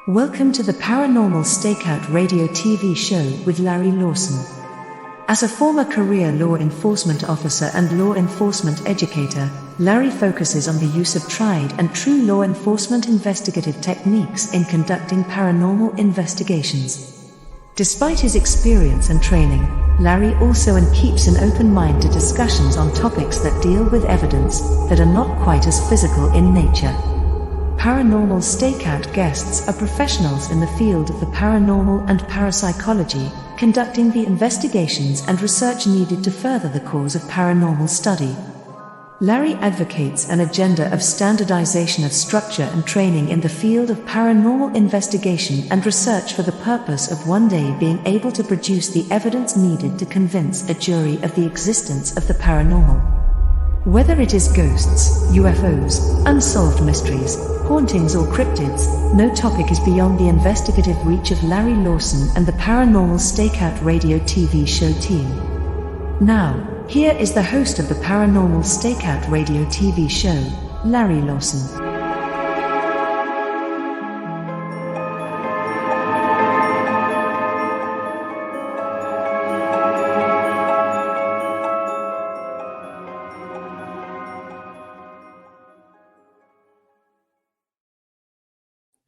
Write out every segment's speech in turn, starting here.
Welcome to the Paranormal Stakeout radio TV show with Larry Lawson. As a former career law enforcement officer and law enforcement educator, Larry focuses on the use of tried and true law enforcement investigative techniques in conducting paranormal investigations. Despite his experience and training, Larry also keeps an open mind to discussions on topics that deal with evidence that are not quite as physical in nature. Paranormal Stakeout guests are professionals in the field of the paranormal and parapsychology, conducting the investigations and research needed to further the cause of paranormal study. Larry advocates an agenda of standardization of structure and training in the field of paranormal investigation and research for the purpose of one day being able to produce the evidence needed to convince a jury of the existence of the paranormal. Whether it is ghosts, UFOs, unsolved mysteries, hauntings or cryptids, no topic is beyond the investigative reach of Larry Lawson and the Paranormal Stakeout radio TV show team. Now, here is the host of the Paranormal Stakeout radio TV show, Larry Lawson.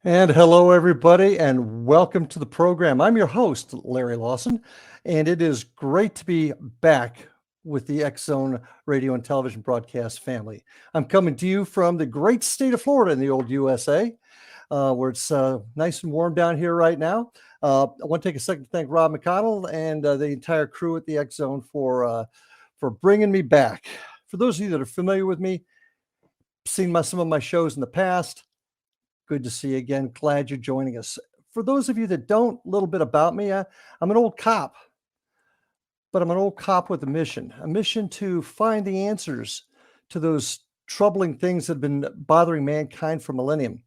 And hello, everybody, and welcome to the program. I'm your host, Larry Lawson, and it is great to be back with the X-Zone radio and television broadcast family. I'm coming to you from the great state of Florida in the old USA, where it's nice and warm down here right now. I want to take a second to thank Rob McConnell and the entire crew at the X-Zone for bringing me back. For those of you that are familiar with me, seen some of my shows in the past, good to see you again. Glad you're joining us. For those of you that don't, a little bit about me. I'm an old cop, but I'm an old cop with a mission to find the answers to those troubling things that have been bothering mankind for millennium.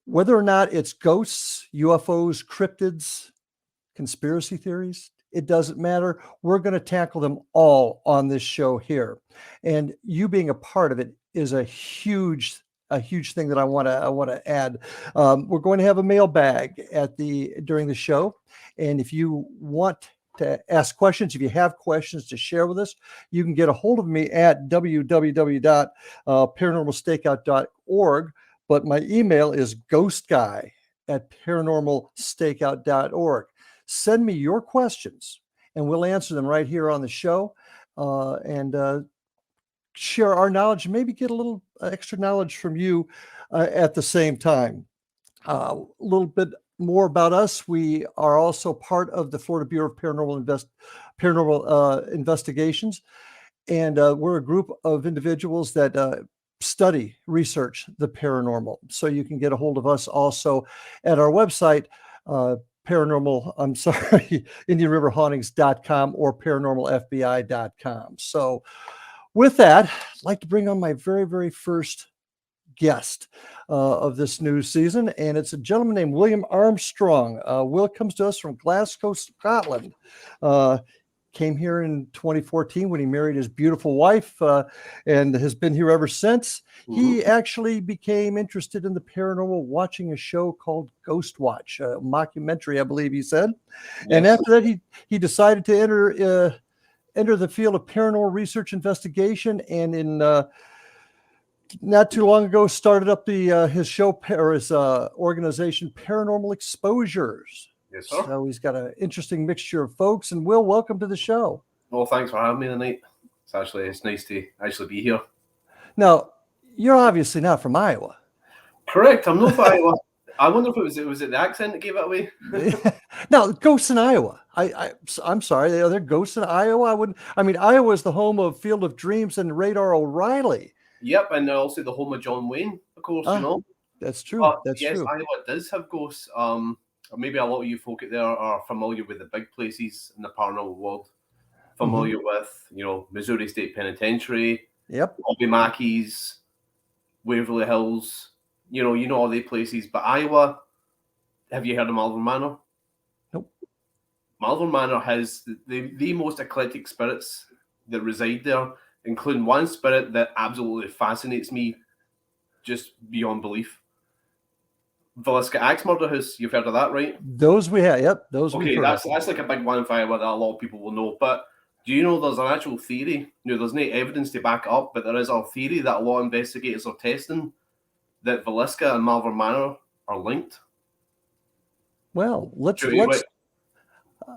Whether or not it's ghosts, UFOs, cryptids, conspiracy theories, it doesn't matter. We're going to tackle them all on this show here. And you being a part of it is a huge thing that I want to add. We're going to have a mailbag during the show, and if you want to ask questions, if you have questions to share with us, you can get a hold of me at www.paranormalstakeout.org. But my email is ghostguy@paranormalstakeout.org. Send me your questions, and we'll answer them right here on the show, and share our knowledge and maybe get a little extra knowledge from you at the same time. A little bit more about us. We are also part of the Florida Bureau of Paranormal Investigations, and we're a group of individuals that study, research the paranormal. So you can get a hold of us also at our website, IndianRiverHauntings.com or ParanormalFBI.com. So with that, I'd like to bring on my very, very first guest of this new season, and it's a gentleman named William Armstrong. Will comes to us from Glasgow, Scotland. Came here in 2014 when he married his beautiful wife, and has been here ever since. Mm-hmm. He actually became interested in the paranormal watching a show called Ghostwatch, a mockumentary, I believe he said. Yes. And after that, he decided to enter the field of paranormal research investigation, and in not too long ago started up his show or his organization, Paranormal Exposures. Yes, sir. So he's got an interesting mixture of folks. And Will, welcome to the show. Well, thanks for having me tonight. It's nice to actually be here. Now, you're obviously not from Iowa. Correct. I'm not from Iowa. I wonder if it was the accent that gave it away. Now, ghosts in Iowa. I'm sorry. Are there ghosts in Iowa? Iowa is the home of Field of Dreams and Radar O'Reilly. Yep, and also the home of John Wayne, of course. You know. That's true. Yes, Iowa does have ghosts. Maybe a lot of you folk out there are familiar with the big places in the paranormal world. Familiar with, Missouri State Penitentiary. Yep. Bobby Mackey's, Waverly Hills. You know all the places. But Iowa, have you heard of Malvern Manor? Nope. Malvern Manor has the most eclectic spirits that reside there, including one spirit that absolutely fascinates me just beyond belief. Villisca Axe Murder House. You've heard of that, right? Those we have. Yep, those Okay, we've heard of. that's like a big one fire that a lot of people will know. But do you know there's an actual theory? There's no evidence to back it up, but there is a theory that a lot of investigators are testing that Villisca and Malvern Manor are linked. Well,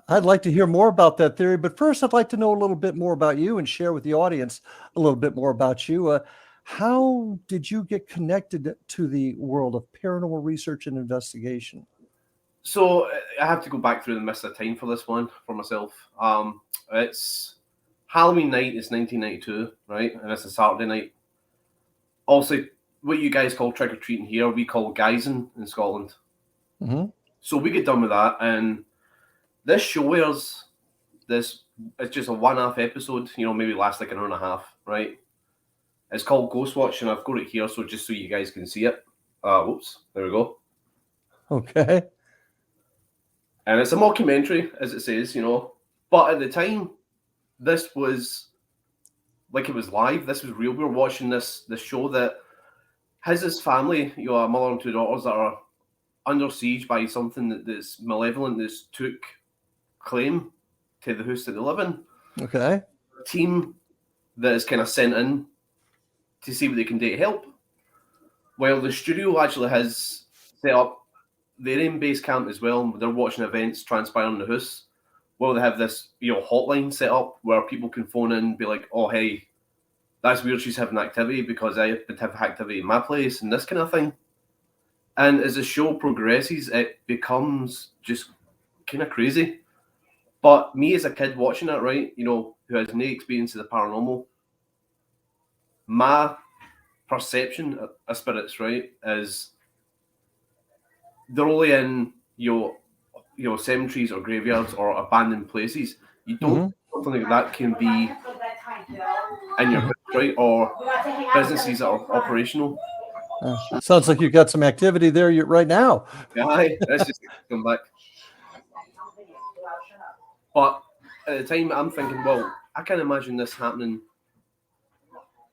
I'd like to hear more about that theory, but first I'd like to know a little bit more about you and share with the audience a little bit more about you. How did you get connected to the world of paranormal research and investigation? So I have to go back through the mist of time for this one for myself. It's Halloween night. It's 1992, right? And it's a Saturday night. Also, what you guys call trick or treating here, we call guising in Scotland. Mm-hmm. So we get done with that, and this show airs. It's just a one-off episode. Maybe lasts like an hour and a half, right? It's called Ghostwatch, and I've got it here, so just so you guys can see it. Whoops, there we go. Okay. And it's a mockumentary, as it says, But at the time, this was like it was live. This was real. We were watching this show that has this family, a mother and two daughters that are under siege by something that's malevolent that's took claim to the house that they live in. Okay. A team that is kind of sent in to see what they can do to help. Well, the studio actually has set up their own base camp as well. They're watching events transpire in the house. Well, they have this, hotline set up where people can phone in and be like, "Oh, hey, that's weird. She's having activity because I have activity in my place," and this kind of thing. And as the show progresses, it becomes just kind of crazy. But me as a kid watching it, right, who has no experience of the paranormal, my perception of spirits, right, is they're only in cemeteries or graveyards or abandoned places. You don't something like that can be in your house, right, or businesses that are operational. Sounds like you've got some activity there right now. Yeah, let's just come back. But at the time, I'm thinking, well, I can't imagine this happening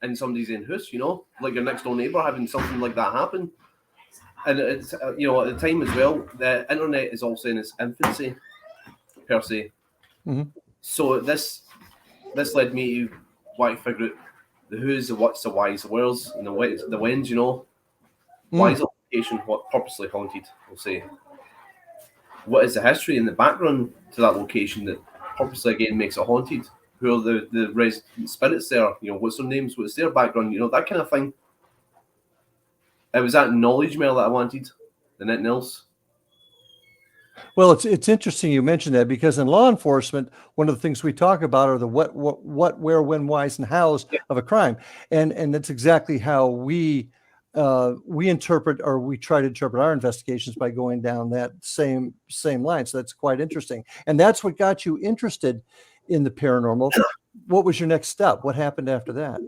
in somebody's in house, like your next door neighbour having something like that happen. And it's at the time as well, the internet is also in its infancy, per se. Mm-hmm. So this led me to want to figure out the who's, the what's, the why's, the where's, and the when's. Why is the location purposely haunted? We'll say. What is the history and the background to that location that purposely again makes it haunted? Who are the resident spirits there? What's their names? What's their background? That kind of thing. It was that knowledge mail that I wanted, than anything else. Well, it's interesting you mentioned that, because in law enforcement, one of the things we talk about are the what, where, when, whys, and hows of a crime, and that's exactly how we interpret, or we try to interpret our investigations, by going down that same line. So that's quite interesting, and that's what got you interested in the paranormal. What was your next step? What happened after that?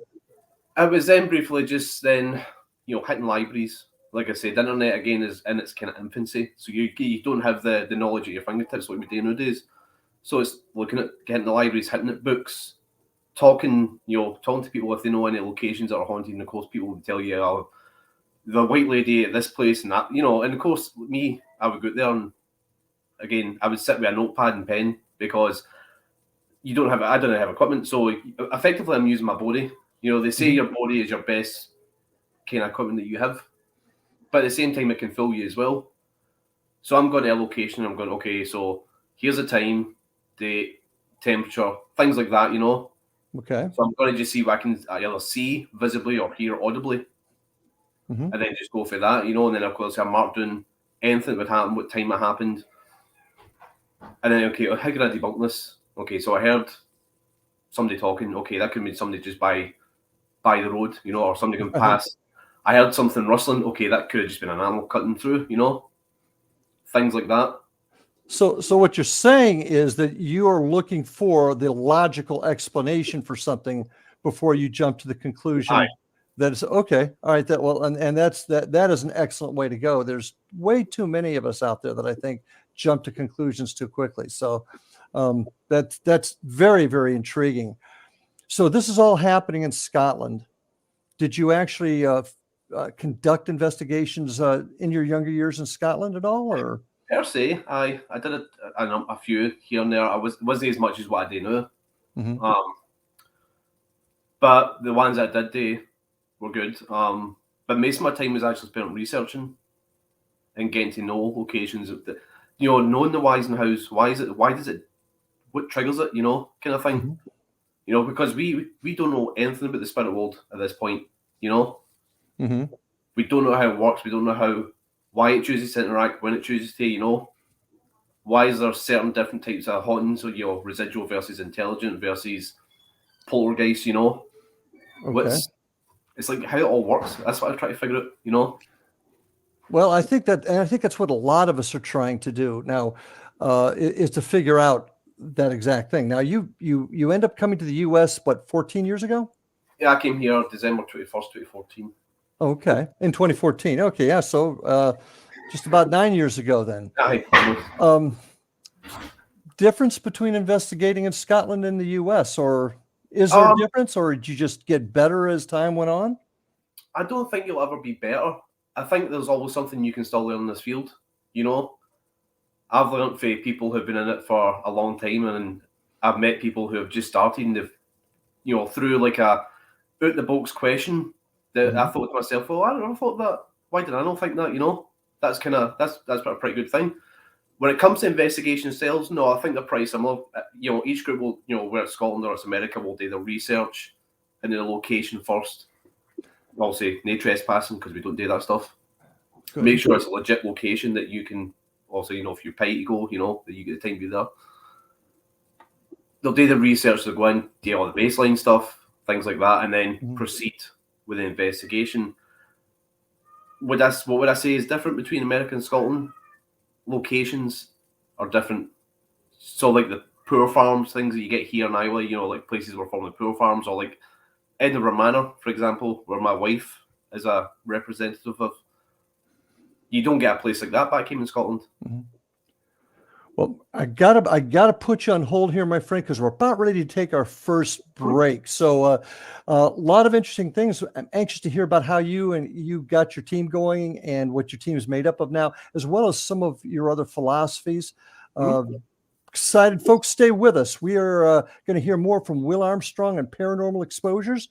I was then briefly just then, hitting libraries. Like I said, the internet again is in its kind of infancy, so you don't have the knowledge at your fingertips like we do nowadays. So it's looking at getting the libraries, hitting at books, talking to people if they know any locations that are haunted. And of course, people would tell you, "Oh, the white lady at this place," and that, and of course, me, I would go there, and again, I would sit with a notepad and pen, because I don't have equipment, so effectively I'm using my body. They say your body is your best kind of equipment that you have, but at the same time, it can fool you as well. So I'm going to a location, and I'm going, okay, so here's the time, date, temperature, things like that, Okay. So I'm going to just see what I can either see visibly or hear audibly. And then just go for that, and then of course I'm marked doing anything that would happen, what time it happened. And then, okay, how can I debunk this? Okay, so I heard somebody talking. Okay, that could mean somebody just by the road, or somebody can pass. I heard something rustling. Okay, that could have just been an animal cutting through, things like that. So what you're saying is that you are looking for the logical explanation for something before you jump to the conclusion that it's okay. All right, and that is an excellent way to go. There's way too many of us out there that I think jump to conclusions too quickly. So that's very, very intriguing. So this is all happening in Scotland. Did you actually conduct investigations in your younger years in Scotland at all, or? Per se, I did a few here and there. I wasn't as much as what I do now. Mm-hmm. But the ones I did do were good. But most of my time was actually spent researching and getting to know locations. Knowing the whys and hows. Why does it? What triggers it? Kind of thing. Mm-hmm. Because we don't know anything about the spirit world at this point. Mm-hmm. We don't know how it works. We don't know why it chooses to interact, when it chooses to. Why is there certain different types of hauntings? So residual versus intelligent versus poltergeist. Okay. It's like how it all works. That's what I try to figure out. Well, I think that's what a lot of us are trying to do now, is to figure out that exact thing. Now, you end up coming to the U.S. 14 years ago? Yeah, I came here December 21st, 2014. Okay, in 2014. Okay, yeah. So just about 9 years ago then. Aye. Difference between investigating in Scotland and the U.S., or is there a difference, or did you just get better as time went on? I don't think you'll ever be better. I think there's always something you can still learn in this field. I've learned from people who've been in it for a long time, and I've met people who have just started, and they've, through like a out the box question that I thought to myself, well, I never thought that. Why did I not think that? That's a pretty good thing. When it comes to investigation sales, no, I think they're pretty similar. Each group will, whether it's Scotland or it's America, will do the research and the location first. Obviously, no trespassing because we don't do that stuff. Good. Make sure it's a legit location that you can. Also, if you pay to go, that you get the time to be there. They'll do the research, they'll go in, do all the baseline stuff, things like that, and then proceed with the investigation. What would I say is different between America and Scotland? Locations are different. So, like the poor farms, things that you get here in Iowa, like places where formerly poor farms, or like Edinburgh Manor, for example, where my wife is a representative of. You don't get a place like that back home in Scotland. Mm-hmm. Well, I gotta put you on hold here, my friend, because we're about ready to take our first break. So a lot of interesting things. I'm anxious to hear about how you got your team going and what your team is made up of now, as well as some of your other philosophies. Excited, folks, stay with us. We are going to hear more from Will Armstrong and Paranormal Exposures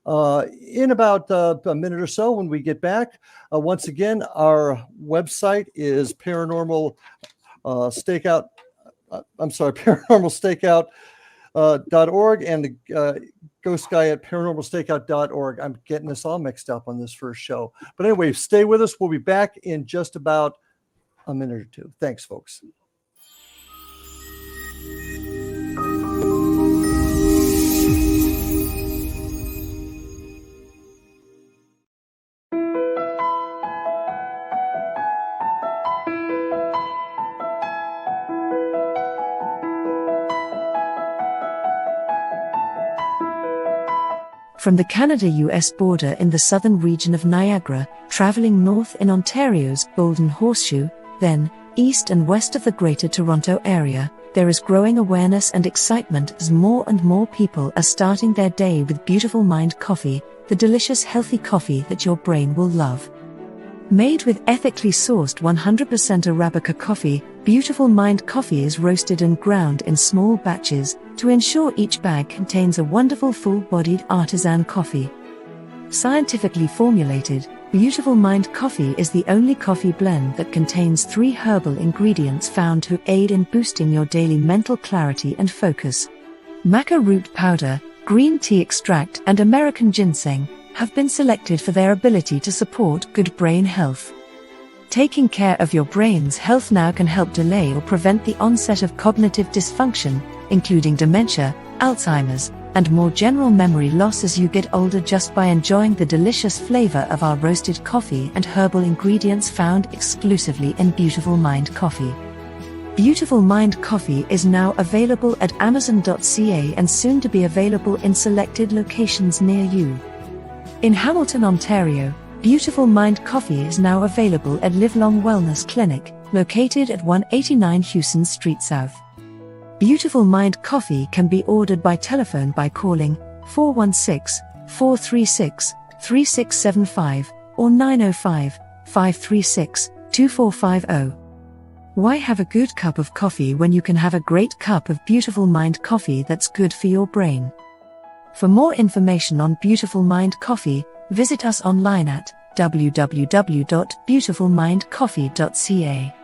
in about a minute or so when we get back. Once again, our website is paranormal stakeout. paranormalstakeout.org and the ghost guy at paranormalstakeout.org. I'm getting this all mixed up on this first show. But anyway, stay with us. We'll be back in just about a minute or two. Thanks, folks. From the Canada-US border in the southern region of Niagara, traveling north in Ontario's Golden Horseshoe, then east and west of the Greater Toronto Area, there is growing awareness and excitement as more and more people are starting their day with Beautiful Mind coffee, the delicious healthy coffee that your brain will love. Made with ethically sourced 100% Arabica coffee, Beautiful Mind coffee is roasted and ground in small batches to ensure each bag contains a wonderful full-bodied artisan coffee. Scientifically formulated, Beautiful Mind coffee is the only coffee blend that contains 3 herbal ingredients found to aid in boosting your daily mental clarity and focus. Maca root powder, green tea extract and American ginseng have been selected for their ability to support good brain health. Taking care of your brain's health now can help delay or prevent the onset of cognitive dysfunction, including dementia, Alzheimer's, and more general memory loss as you get older just by enjoying the delicious flavor of our roasted coffee and herbal ingredients found exclusively in Beautiful Mind coffee. Beautiful Mind coffee is now available at Amazon.ca and soon to be available in selected locations near you. In Hamilton, Ontario, Beautiful Mind coffee is now available at Livelong Wellness Clinic, located at 189 Hewson Street South. Beautiful Mind coffee can be ordered by telephone by calling 416-436-3675 or 905 536 2450. Why have a good cup of coffee when you can have a great cup of Beautiful Mind coffee that's good for your brain? For more information on Beautiful Mind coffee, visit us online at www.beautifulmindcoffee.ca.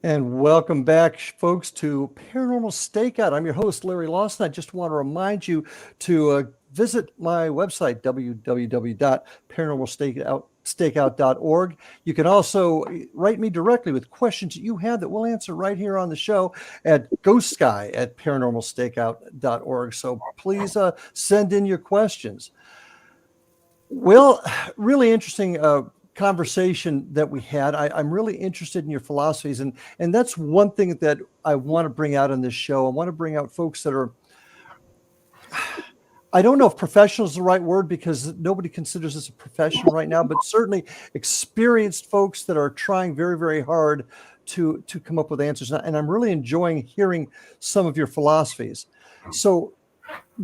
And welcome back, folks, to Paranormal Stakeout. I'm your host, Larry Lawson. I just want to remind you to visit my website, www.paranormalstakeout.org. You can also write me directly with questions that you have that we'll answer right here on the show at ghostsky@paranormalstakeout.org. So please send in your questions. Well, really interesting conversation that we had. I'm really interested in your philosophies, and that's one thing that I want to bring out on this show. I want to bring out folks that are, I don't know if professional is the right word because nobody considers this a profession right now, but certainly experienced folks that are trying very, very hard to come up with answers. And I'm really enjoying hearing some of your philosophies. So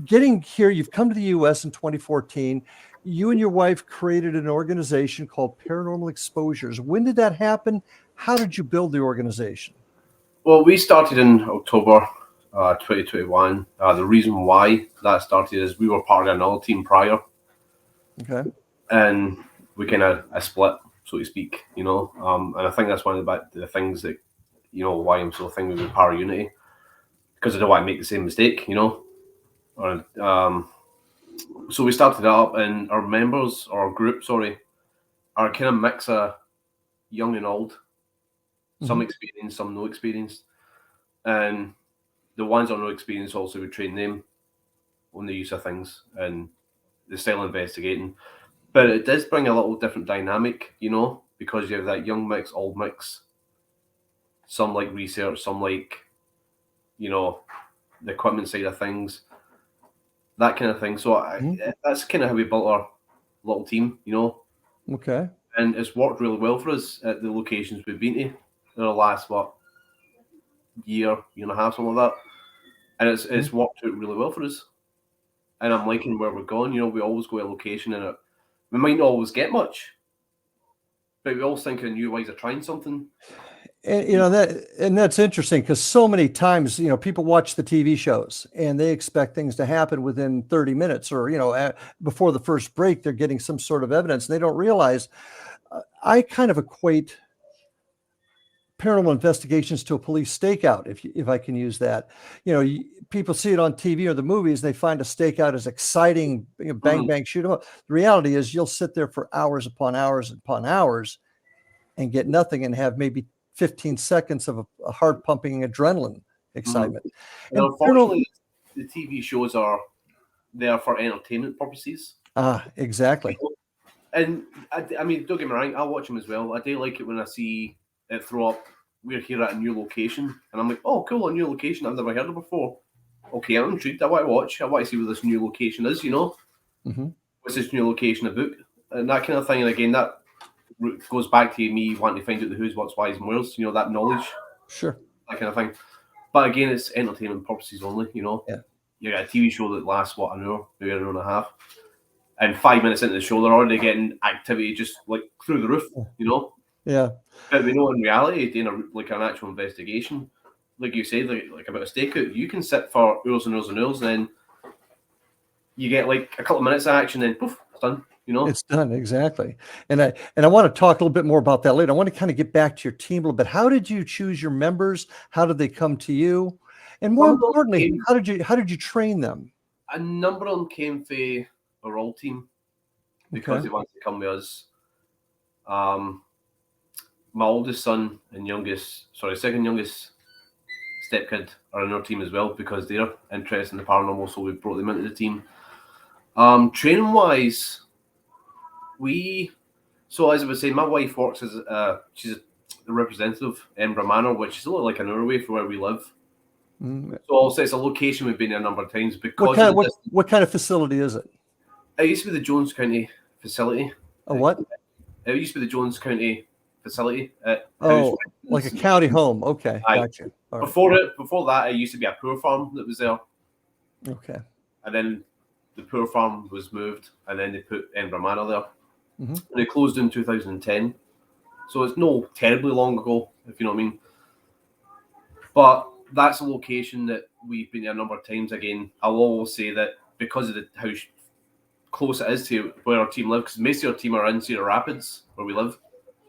getting here, you've come to the U.S. in 2014. You and your wife created an organization called Paranormal Exposures. When did that happen? How did you build the organization? Well, we started in October 2021. The reason why that started is we were part of another team prior. Okay. And we kind of a split, so to speak, and I think that's one of the things that, why I'm so thinking with Power Unity, because I don't want to make the same mistake, So we started up, and our members, or our group, are kind of mix of young and old, some experienced, some no experience, and the ones that are no experience also we train them on the use of things and the style of investigating. But it does bring a little different dynamic, because you have that young mix, old mix. Some like research, some like, the equipment side of things, that kind of thing. So that's kind of how we built our little team, Okay. And it's worked really well for us at the locations we've been to in the last, year and a half, something like that. And it's worked out really well for us. And I'm liking where we're going. We always go to a location and we might not always get much, but we always think of new ways of trying something. And that's interesting because so many times, people watch the TV shows and they expect things to happen within 30 minutes or, before the first break, they're getting some sort of evidence. And they don't realize I kind of equate paranormal investigations to a police stakeout, if I can use that. People see it on TV or the movies, they find a stakeout as exciting, bang, bang, shoot them up. The reality is you'll sit there for hours upon hours upon hours and get nothing and have maybe 15 seconds of a heart-pumping adrenaline excitement. And unfortunately, the TV shows are there for entertainment purposes. Exactly. And I mean, don't get me wrong, I'll watch them as well. I do like it when I see it throw up, we're here at a new location, and I'm like, oh, cool, a new location I've never heard of before. Okay, I'm intrigued. I want to watch. I want to see where this new location is, What's this new location about? And that kind of thing. And again, that goes back to me wanting to find out the who's, what's, why's, and where's, that knowledge. Sure. That kind of thing. But again, it's entertainment purposes only, Yeah. You got a TV show that lasts, an hour, maybe an hour and a half. And 5 minutes into the show, they're already getting activity just like through the roof, Yeah. But we know in reality, doing an actual investigation, like you said, like about a stakeout, you can sit for hours and hours and hours, and then you get like a couple of minutes of action, then poof, it's done. It's done, exactly. And I want to talk a little bit more about that later. I want to kind of get back to your team a little bit. How did you choose your members? How did they come to you? And more importantly, how did you train them? A number of them came from our old team because they wanted to come with us. My oldest son and second youngest stepkid are in our team as well because they're interested in the paranormal, so we brought them into the team. Training wise, as I was saying, my wife works as she's a representative of Edinburgh Manor, which is only like an hour away from where we live. So also it's a location we've been there a number of times because what kind of facility is it? It used to be the Jones County facility. A what? It used to be the Jones County facility. Like a county home. Okay, gotcha. All right. Before that, it used to be a poor farm that was there. Okay. And then the poor farm was moved, and then they put Edinburgh Manor there. Mm-hmm. And it closed in 2010. So it's no terribly long ago, if you know what I mean. But that's a location that we've been there a number of times. Again, I'll always say that because of how close it is to where our team lives, because most of our team are in Cedar Rapids, where we live.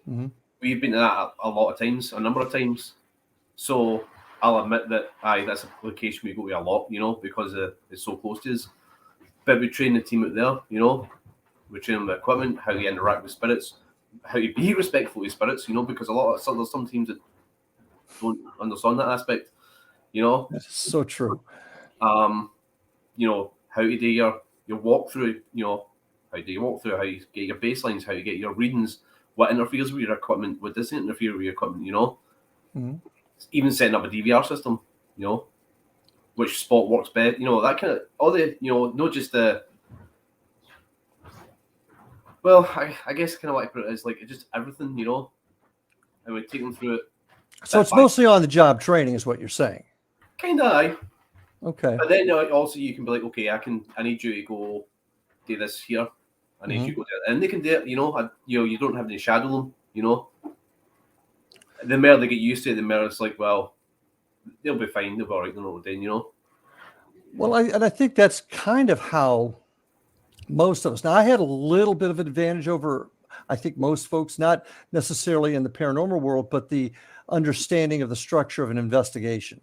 Mm-hmm. We've been to that a lot of times, a number of times. So I'll admit that that's a location we go to a lot, because it's so close to us. But we train the team out there, we train them with equipment, how they interact with spirits, how to be respectful with spirits, because there's some teams that don't understand that aspect, That's so true. How to do your walkthrough, how do you walk through, how you get your baselines, how you get your readings, what interferes with your equipment, what doesn't interfere with your equipment, Mm-hmm. Even setting up a DVR system, which spot works best, that kind of, all the, not just the, well, I guess kind of what I put it is like just everything, and we take them through it. So it's mostly on the job training is what you're saying. Kind of, aye. Okay. But then also you can be like, okay, I need you to go do this here. I need you to go there. And they can do it, you don't have to shadow them, The more they get used to it, the more it's like, well, they'll be fine, they'll be all right, they'll know what they're doing, Well, I think that's kind of how most of us. Now, I had a little bit of an advantage over, I think, most folks, not necessarily in the paranormal world, but the understanding of the structure of an investigation,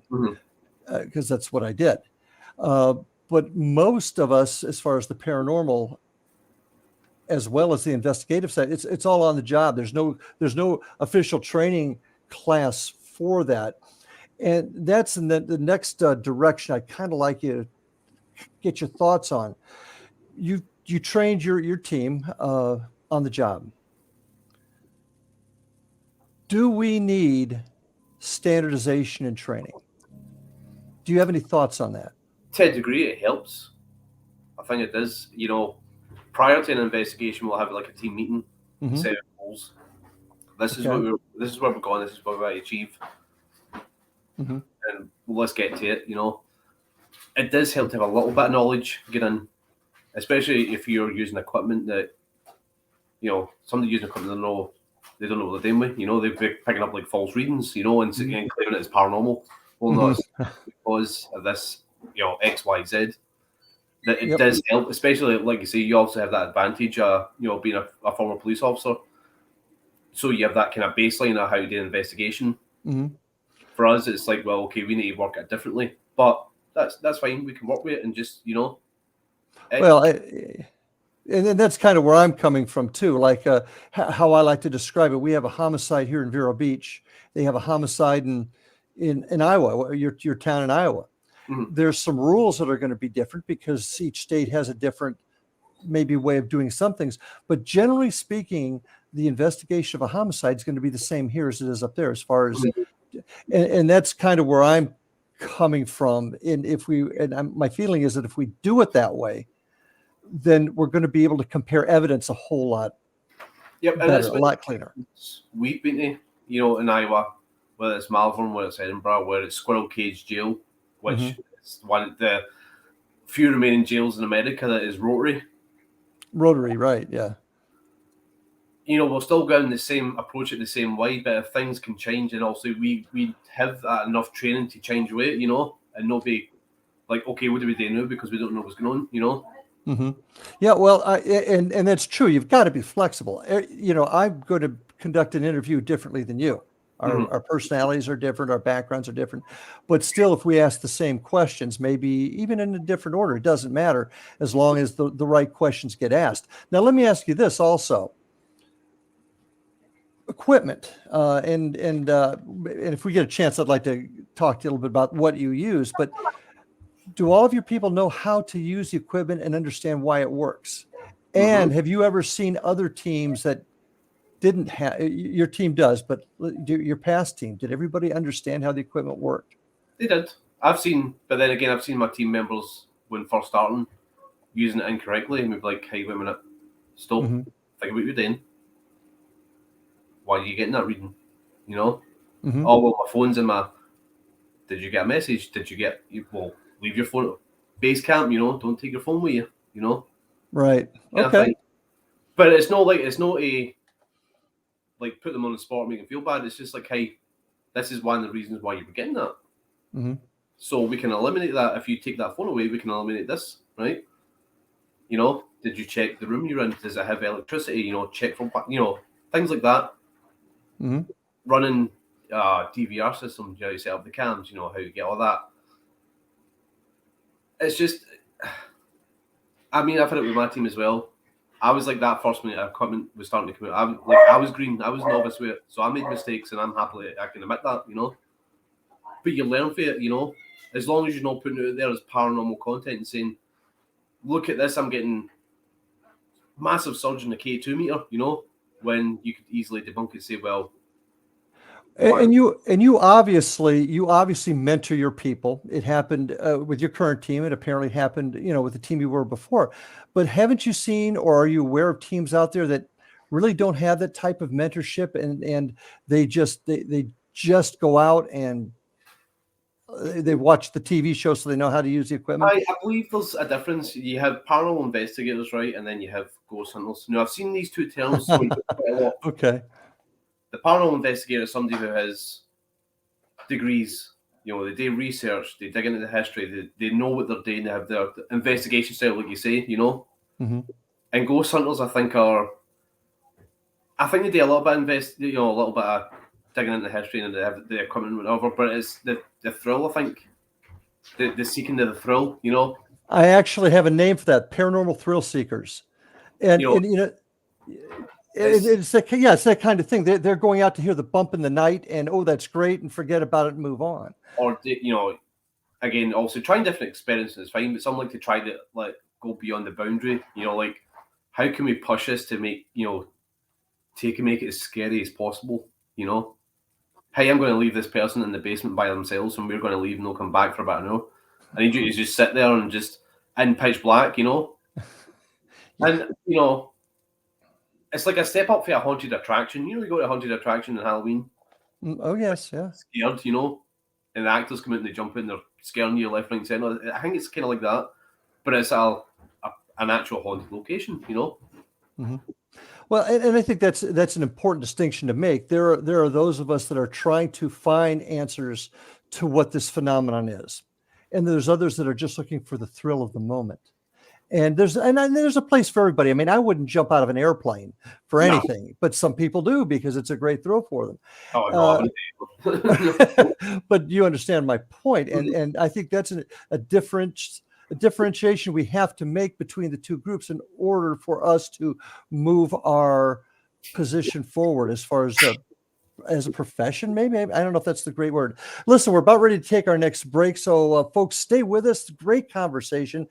because that's what I did. But most of us, as far as the paranormal, as well as the investigative side, it's all on the job. There's no official training class for that. And that's in the next direction I'd kind of like you to get your thoughts on. You trained your team on the job. Do we need standardization in training? Do you have any thoughts on that? To a degree, it helps. I think it does. Prior to an investigation, we'll have like a team meeting, set goals. This is where we're going. This is what we want to achieve, and let's get to it. It does help to have a little bit of knowledge get in, especially if you're using equipment that, somebody using equipment they don't know what they're doing with. They're picking up like false readings, and claiming it as paranormal. Well, no, it's because of this, X, Y, Z. That it does help, especially like you say, you also have that advantage, being a former police officer. So you have that kind of baseline of how you do an investigation. For us, it's like, well, okay, we need to work it differently, but that's fine. We can work with it and just, Well, and that's kind of where I'm coming from too. Like how I like to describe it. We have a homicide here in Vero Beach. They have a homicide in Iowa, your town in Iowa. There's some rules that are going to be different because each state has a different maybe way of doing some things. But generally speaking, the investigation of a homicide is going to be the same here as it is up there as far as, and that's kind of where I'm coming from. And my feeling is that if we do it that way, then we're going to be able to compare evidence a whole lot better, a lot cleaner. We've been to, in Iowa, whether it's Malvern, whether it's Edinburgh, whether it's Squirrel Cage Jail, which is one of the few remaining jails in America that is Rotary. Rotary, right, yeah. We'll still go in the same approach it the same way, but if things can change, and also we have that enough training to change away, and not be like, okay, what do we do now because we don't know what's going on, Yeah, well, and that's true. You've got to be flexible. I'm going to conduct an interview differently than you. Our personalities are different. Our backgrounds are different. But still, if we ask the same questions, maybe even in a different order, it doesn't matter as long as the right questions get asked. Now, let me ask you this also. Equipment. And if we get a chance, I'd like to talk to you a little bit about what you use. But do all of your people know how to use the equipment and understand why it works? And have you ever seen other teams that didn't have, your team does, but your past team, did everybody understand how the equipment worked? They did. But then again, I've seen my team members when first starting, using it incorrectly, and we'd be like, hey, wait a minute, stop, think about what you're doing. Why are you getting that reading? You know? Oh, well, my phone's in my... Did you get a message? Did you get... Well, leave your phone at base camp, you know? Don't take your phone with you, you know? Right. Okay. But it's not a... Like, put them on the spot and make them feel bad. It's just like, hey, this is one of the reasons why you were getting that. So we can eliminate that. If you take that phone away, we can eliminate this, right? You know, did you check the room you're in? Does it have electricity? You know, check from... You know, things like that. Running DVR systems, you know, you set up the cams, you know, how you get all that. It's just, I mean, I've had it with my team as well. I was like that first minute equipment was starting to come out. I was green, I was novice with it, so I made mistakes, and I'm happily, I can admit that, you know. But you learn from it, you know. As long as you're not putting it out there as paranormal content and saying, look at this, I'm getting massive surge in the K2 meter, you know, when you could easily debunk it and say, well, and you obviously mentor your people. It happened with your current team. It apparently happened, you know, with the team you were before. But haven't you seen, or are you aware of teams out there that really don't have that type of mentorship, and they just go out and they watch the TV show so they know how to use the equipment? I believe there's a difference. You have paranormal investigators, right, and then you have ghost hunters. Now, I've seen these two terms quite a lot. Okay. The paranormal investigator is somebody who has degrees, you know, they do research, they dig into the history, they know what they're doing, they have their investigation style, like you say, you know. And ghost hunters, I think they do a little bit a little bit of digging into the history, and they have the equipment and whatever, but it's the thrill, I think. The seeking of the thrill, you know. I actually have a name for that: paranormal thrill seekers. And you know, it's that kind of thing. They're going out to hear the bump in the night, and oh, that's great, and forget about it and move on. Or you know, again, also trying different experiences is fine, but some like to try to like go beyond the boundary. You know, like how can we push this to make make it as scary as possible? You know, hey, I'm going to leave this person in the basement by themselves, and we're going to leave and they'll come back for about an hour. I need you to just sit there and just in pitch black, you know, and you know. It's like a step up for a haunted attraction. You know, you go to a haunted attraction in Halloween. Oh, yes, yeah. Scared, you know, and the actors come out and they jump in, they're scaring you left, right, and centre. I think it's kind of like that, but it's an actual haunted location, you know. Well, and I think that's an important distinction to make. There are those of us that are trying to find answers to what this phenomenon is, and there's others that are just looking for the thrill of the moment. And there's a place for everybody. I mean, I wouldn't jump out of an airplane for anything, but some people do because it's a great thrill for them. Oh, no. But you understand my point, and I think that's a differentiation we have to make between the two groups in order for us to move our position forward as far as a profession, maybe. I don't know if that's the great word. Listen, we're about ready to take our next break. So folks, stay with us. Great conversation.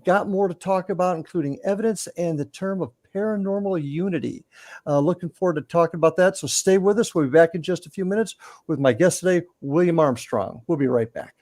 Got more to talk about, including evidence and the term of paranormal unity. Looking forward to talking about that. So stay with us. We'll be back in just a few minutes with my guest today, William Armstrong. We'll be right back.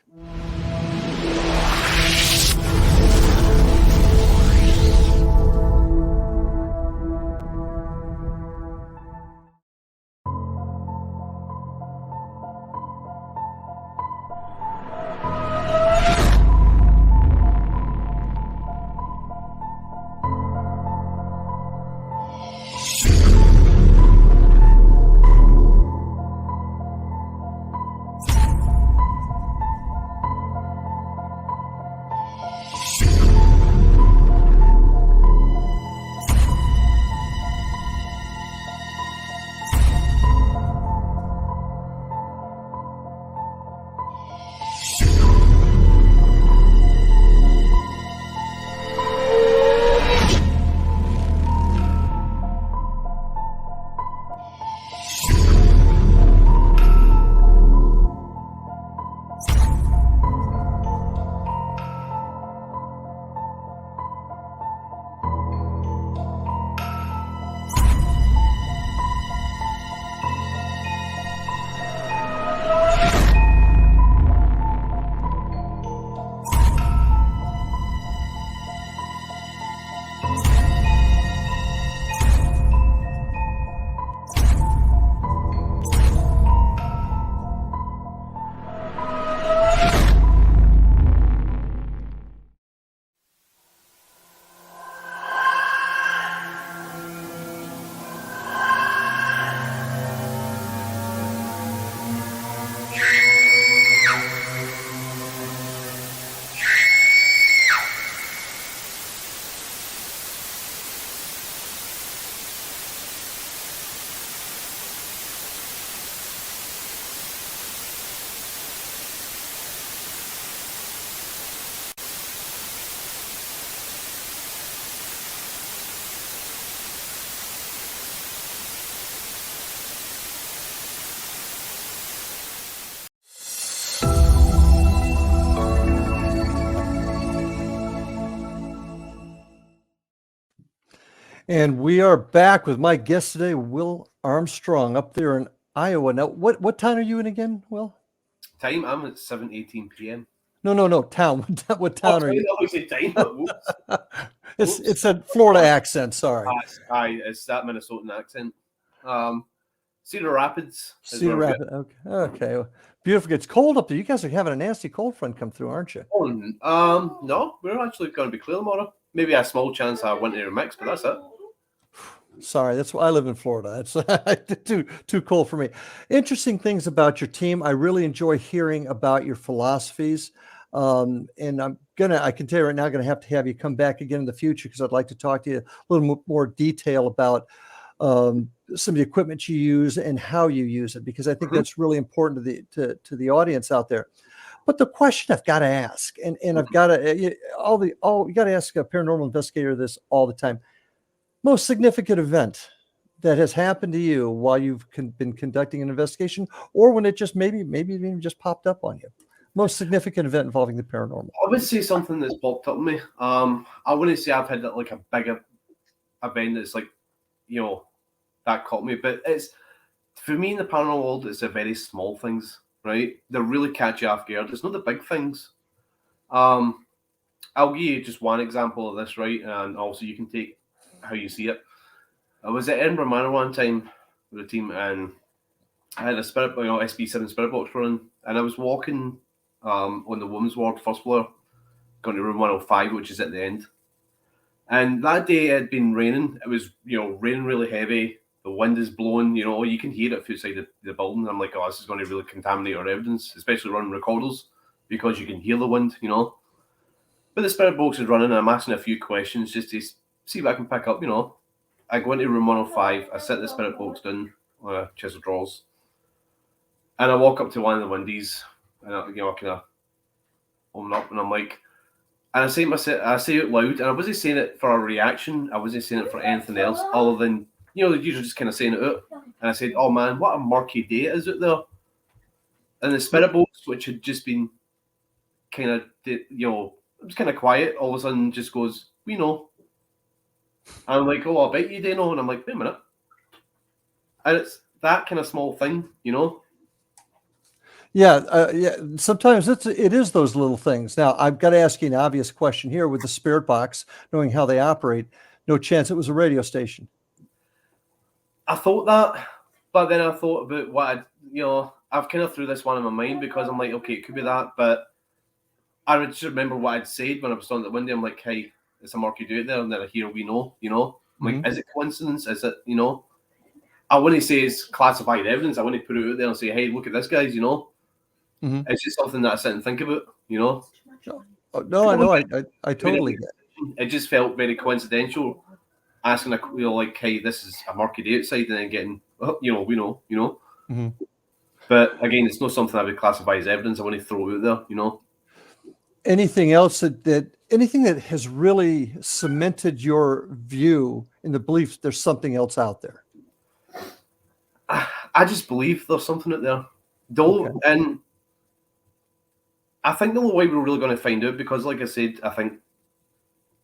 And we are back with my guest today, Will Armstrong, up there in Iowa. Now, what town are you in again, Will? Time, I'm at 7:18 p.m. No, town. What Oh, town are you? sorry, time. Whoops. It's a Florida accent. Sorry, It's that Minnesotan accent. Cedar Rapids is Cedar where I'm Rapids. Okay, well, beautiful. It's cold up there. You guys are having a nasty cold front come through, aren't you? going. No, we're actually going to be clear tomorrow. Maybe a small chance I went to mix, but that's it. Sorry, that's why I live in Florida. It's too cold for me. Interesting things about your team. I really enjoy hearing about your philosophies. And I can tell you right now, I'm gonna have to have you come back again in the future because I'd like to talk to you a little more detail about some of the equipment you use and how you use it, because I think that's really important to the audience out there. But the question I've got to ask, and I've got to you got to ask a paranormal investigator this all the time. Most significant event that has happened to you while you've been conducting an investigation, or when it just maybe it even just popped up on you. Most significant event involving the paranormal. I would say something that's popped up on me. I wouldn't say I've had like a big event that's like, that caught me, but it's, for me in the paranormal world, it's the very small things, right? They really catch you off guard. It's not the big things. I'll give you just one example of this, right? And also you can take how you see it. I was at Edinburgh Manor one time with a team, and I had a spirit, SB7 spirit box running, and I was walking on the women's ward, first floor, going to room 105, which is at the end. And that day it had been raining. It was, raining really heavy. The wind is blowing, you can hear it outside the building. I'm like, oh, this is going to really contaminate our evidence, especially running recorders, because you can hear the wind, But the spirit box is running, and I'm asking a few questions just to see what I can pick up, I go into room 105, I set the spirit box down on a chest of drawers, and I walk up to one of the windies, and I kind of open up, and I'm like, and I say it loud, and I wasn't saying it for a reaction, I wasn't saying it for anything else other than, you're just kind of saying it out. And I said, oh man, what a murky day it is out there. And the spirit box, which had just been kind of, it was kind of quiet, all of a sudden just goes, we know. And I'm like, oh, I bet you do know. And I'm like, wait a minute. And it's that kind of small thing, Yeah. Sometimes it is those little things. Now, I've got to ask you an obvious question here with the spirit box, knowing how they operate. No chance it was a radio station. I thought that, but then I thought about what I've kind of threw this one in my mind, because I'm like, okay, it could be that, but I would just remember what I'd said when I was on the window. I'm like, hey, it's a murky day out there, and then I hear we know, I'm like, is it coincidence? Is it, I wouldn't say it's classified evidence. I wouldn't put it out there and say, hey, look at this, guys, It's just something that I sit and think about, No, I know. I totally get it. It just felt very coincidental, asking like, hey, this is a murky day outside, and then getting, we know. Mm-hmm. But again, it's not something I would classify as evidence. I want to throw it out there, Anything else anything that has really cemented your view in the belief there's something else out there? I just believe there's something out there. Okay. And I think the only way we're really going to find out, because like I said, I think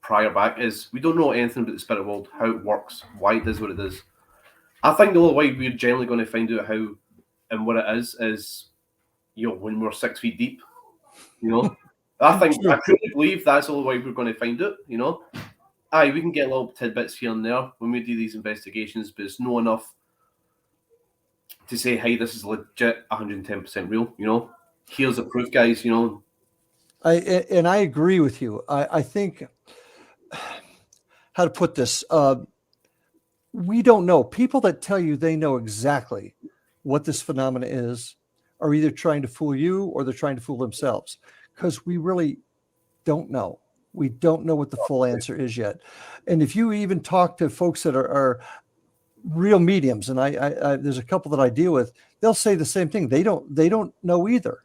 prior back, is we don't know anything about the spirit world, how it works, why it does what it does. I think the only way we're generally going to find out how and what it is, when we're 6 feet deep, I truly believe that's the only way we're going to find it, Aye, we can get little tidbits here and there when we do these investigations, but it's not enough to say, hey, this is legit 110% real, Here's the proof, guys, I agree with you. I think, how to put this, we don't know. People that tell you they know exactly what this phenomena is are either trying to fool you or they're trying to fool themselves, because we really don't know. We don't know what the full answer is yet. And if you even talk to folks that are real mediums, and I there's a couple that I deal with, they'll say the same thing. They don't know either.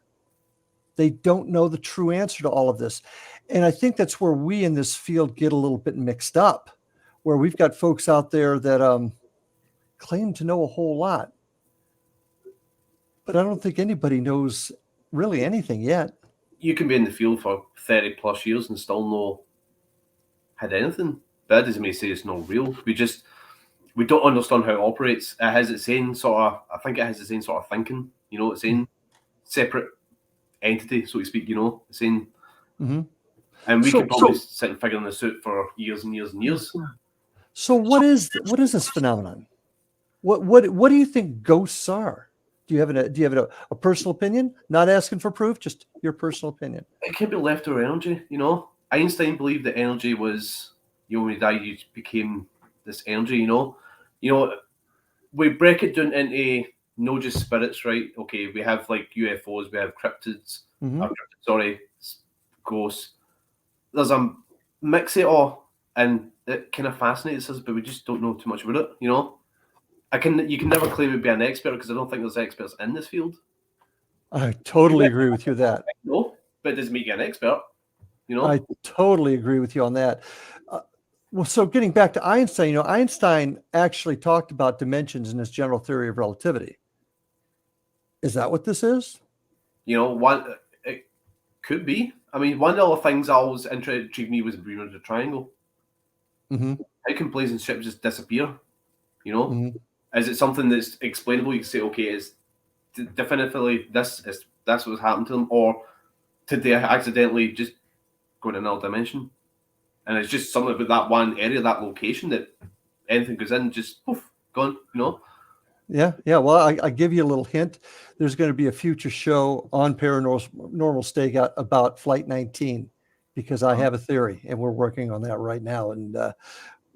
They don't know the true answer to all of this. And I think that's where we in this field get a little bit mixed up, where we've got folks out there that claim to know a whole lot, but I don't think anybody knows really anything yet. You can be in the field for 30 plus years and still not had anything, but that doesn't mean to say it's not real. We don't understand how it operates. It has its own sort of, I think it has its own sort of thinking, you know, its own separate entity, so to speak, you know, its own. And we could probably sit and figure this out for years and years and years. So what is this phenomenon? What do you think ghosts are? Do you have a personal opinion? Not asking for proof, just your personal opinion. It can be leftover energy, you know. Einstein believed that energy was, you know, when you die, you became this energy, you know. You know, we break it down into not just spirits, right? Okay, we have like UFOs, we have cryptids, ghosts. There's a mix of it all, and it kind of fascinates us, but we just don't know too much about it, you know. You can never claim to be an expert because I don't think there's experts in this field. I totally agree with you that. No, but it doesn't make you an expert, you know. I totally agree with you on that. Well, so getting back to Einstein, you know, Einstein actually talked about dimensions in his general theory of relativity. Is that what this is? You know, it could be. I mean, one of the things that always intrigued me was the Bermuda Triangle. How can planes and ships just disappear? You know, is it something that's explainable? You can say, okay, it's definitively that's what's happened to them, or did they accidentally just go in another dimension? And it's just something about that one area, that location, that anything goes in, just poof, gone, you know? Yeah. Well, I give you a little hint. There's going to be a future show on Paranormal Stakeout about Flight 19, because I have a theory, and we're working on that right now. And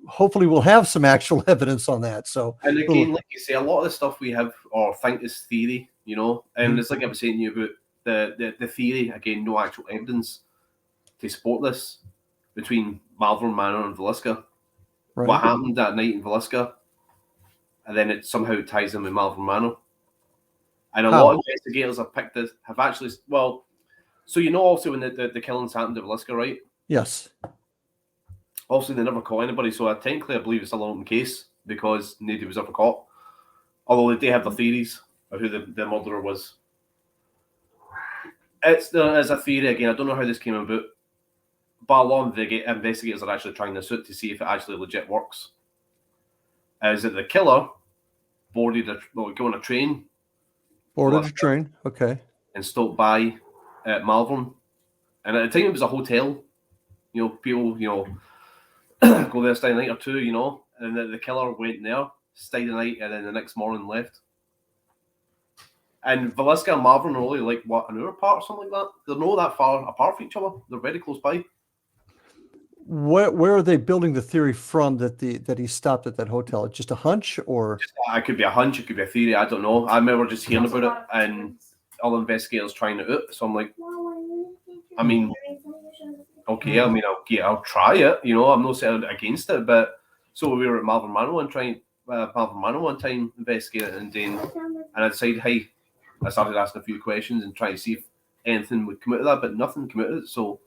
hopefully we'll have some actual evidence on that. So, and again, like you say, a lot of the stuff we have or think is theory, you know? And it's like I was saying to you about the theory, again, no actual evidence to support this. Between Malvern Manor and Villisca. Right. What happened that night in Villisca, and then it somehow ties in with Malvern Manor. And a lot of investigators have actually, well, so you know also when the killings happened at Villisca, right? Yes. Also, they never caught anybody, so technically I believe it's still an open case because nobody was ever caught. Although they do have the theories of who the murderer was. It's a theory, again, I don't know how this came about. But a lot of the investigators are actually trying this out to see if it actually legit works. Is it the killer go on a train? Boarded a train, okay. And stopped by at Malvern. And at the time it was a hotel. You know, people, you know, go there, stay a night or two, you know. And the killer went there, stayed a night, and then the next morning left. And Villisca and Malvern are only like, what, an hour apart or something like that? They're not that far apart from each other. They're very close by. Where are they building the theory from that he stopped at that hotel? It's just a hunch, or it could be a hunch, it could be a theory. I don't know. I remember just hearing about it and all investigators trying it out. So I'm like, I mean, okay. I mean, I'll try it. You know, I'm not saying against it, but so we were at Malvern Manor one time investigating, and then I decided, hey, I started asking a few questions and trying to see if anything would come out of that, but nothing came out of it. So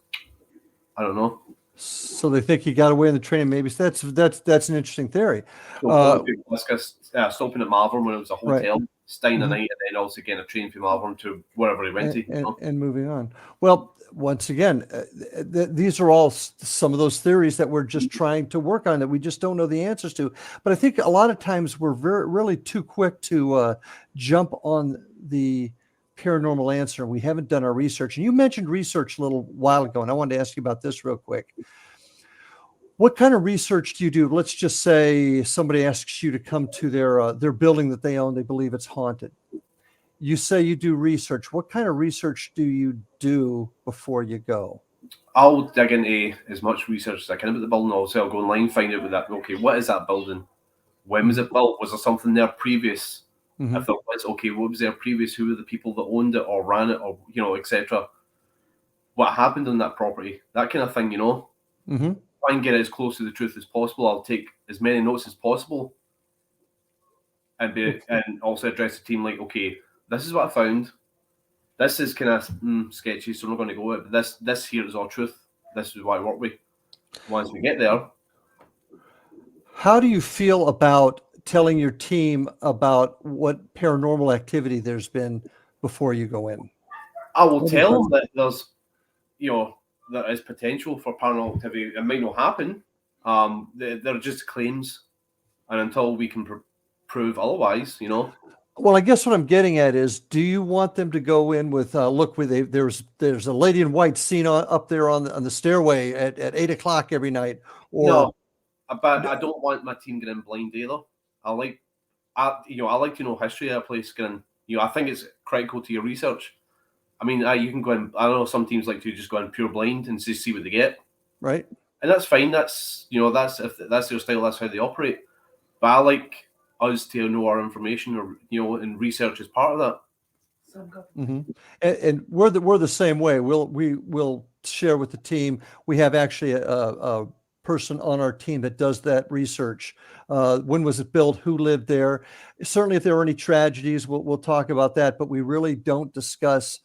I don't know. So they think he got away in the train. Maybe that's an interesting theory. Stopping at Malvern when it was a hotel, staying a night, and then also getting a train from Malvern to wherever he went to. And moving on. Well, once again, these are all some of those theories that we're just trying to work on that we just don't know the answers to. But I think a lot of times we're really too quick to jump on the paranormal answer. We haven't done our research. And you mentioned research a little while ago, and I wanted to ask you about this real quick. What kind of research do you do? Let's just say somebody asks you to come to their building that they own. They believe it's haunted. You say you do research. What kind of research do you do before you go? I'll dig into as much research as I can about the building. Also, I'll go online, find out that. Okay, what is that building? When was it built? Was there something there previous? If there was, okay, what was there previous? Who were the people that owned it or ran it, or etc. What happened on that property? That kind of thing, you know. Try and get as close to the truth as possible. I'll take as many notes as possible, and also address the team like, okay, this is what I found. This is kind of sketchy, so I'm not going to go with it. But this here is all truth. This is what I work with. Once we get there. How do you feel about telling your team about what paranormal activity there's been before you go in? I will tell them that there's, there is potential for paranormal activity. It might not happen, They're just claims, and until we can prove otherwise, Well, I guess what I'm getting at is, do you want them to go in with look? There's a lady in white seen up there on the stairway at 8 o'clock every night, or no, but I don't want my team getting blind either. I like to know history of a place. I think it's critical to your research. I mean, you can go in. I know some teams like to just go in pure blind and just see what they get. Right. And that's fine. That's if that's their style, that's how they operate. But I like us to know our information, or and research is part of that. Mm-hmm. And we're the same way. We'll share with the team. We have actually a person on our team that does that research. When was it built? Who lived there? Certainly, if there are any tragedies, we'll talk about that. But we really don't discuss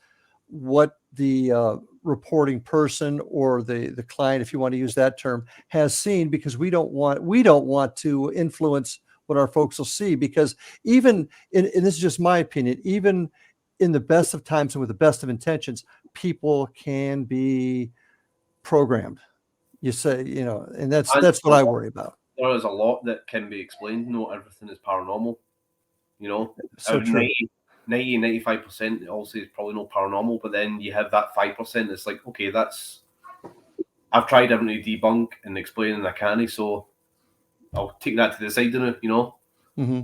what the reporting person or the client, if you want to use that term, has seen, because we don't want to influence what our folks will see. Because even and this is just my opinion, even in the best of times and with the best of intentions, people can be programmed. You say, and that's what I worry about. There is a lot that can be explained. Not everything is paranormal. So true. 95% also is probably not paranormal, but then you have that 5%. It's like, okay, I've tried everything to debunk and explain, and I can't, so I'll take that to the side of it, Mm-hmm.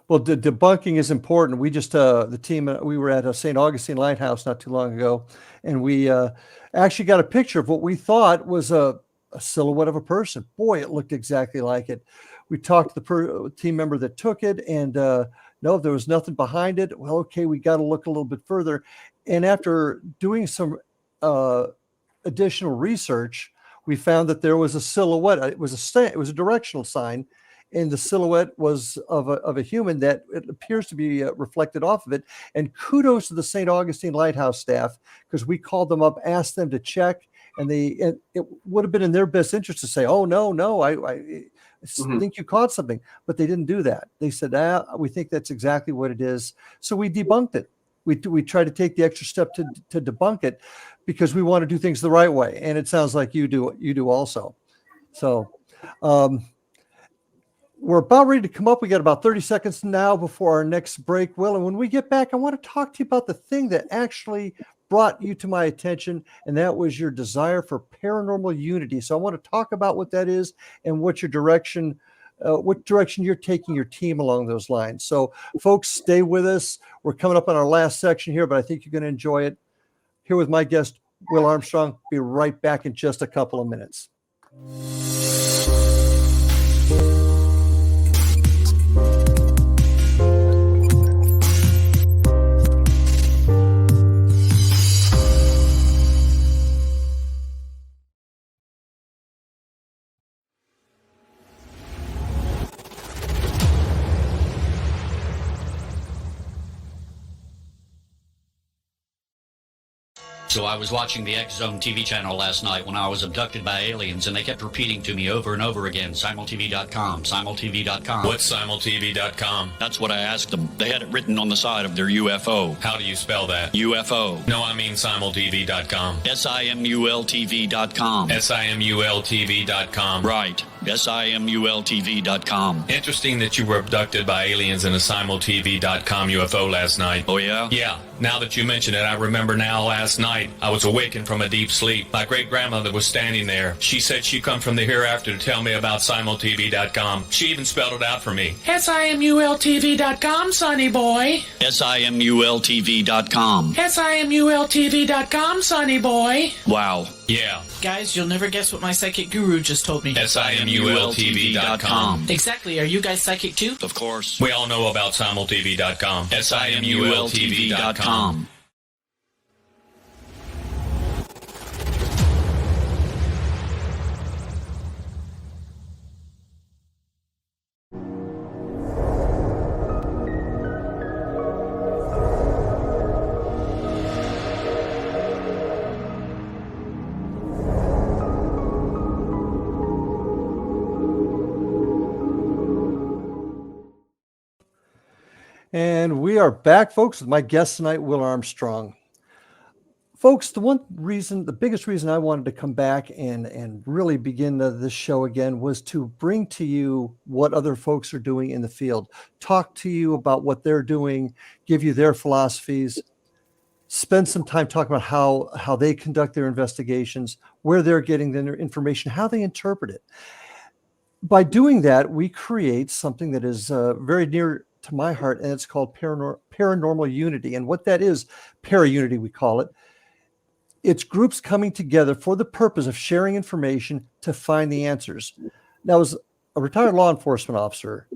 Well, the debunking is important. We just, the team, we were at a St. Augustine Lighthouse not too long ago, and we actually got a picture of what we thought was a silhouette of a person. Boy, it looked exactly like it. We talked to the team member that took it, and no, there was nothing behind it. Well, okay, we got to look a little bit further. And after doing some additional research, we found that there was a silhouette. It was a directional sign, and the silhouette was of a human that it appears to be reflected off of it. And kudos to the St. Augustine Lighthouse staff, because we called them up, asked them to check, and it would have been in their best interest to say, "Oh no, I think you caught something," but they didn't do that. They said, "We think that's exactly what it is." So we debunked it. We try to take the extra step to debunk it, because we want to do things the right way, and it sounds like you do also. So we're about ready to come up. We got about 30 seconds now before our next break, Will. And when we get back, I want to talk to you about the thing that actually brought you to my attention, and that was your desire for paranormal unity. So I want to talk about what that is and what direction you're taking your team along those lines. So folks, stay with us. We're coming up on our last section here, but I think you're going to enjoy it. Here with my guest, Will Armstrong. Be right back in just a couple of minutes. So I was watching the X Zone TV channel last night when I was abducted by aliens, and they kept repeating to me over and over again, simultv.com, simultv.com. What's simultv.com? That's what I asked them. They had it written on the side of their UFO. How do you spell that? UFO. No, I mean simultv.com. simultv.com. simultv.com. Right. simultv.com. Interesting that you were abducted by aliens in a simultv.com UFO last night. Oh, yeah? Yeah. Now that you mention it, I remember now last night I was awakened from a deep sleep. My great-grandmother was standing there. She said she come from the hereafter to tell me about simultv.com. She even spelled it out for me. simultv.com, sonny boy. simultv.com. simultv.com, sonny boy. Wow. Yeah. Guys, you'll never guess what my psychic guru just told me. simultv.com. Exactly. Are you guys psychic too? Of course. We all know about simultv.com. simultv.com. And we are back, folks, with my guest tonight, Will Armstrong. Folks, the biggest reason I wanted to come back and really begin this show again was to bring to you what other folks are doing in the field, talk to you about what they're doing, give you their philosophies, spend some time talking about how they conduct their investigations, where they're getting their information, how they interpret it. By doing that, we create something that is very near to my heart, and it's called paranormal unity. And what that is, para-unity, we call it. It's groups coming together for the purpose of sharing information to find the answers. Now, as a retired law enforcement officer,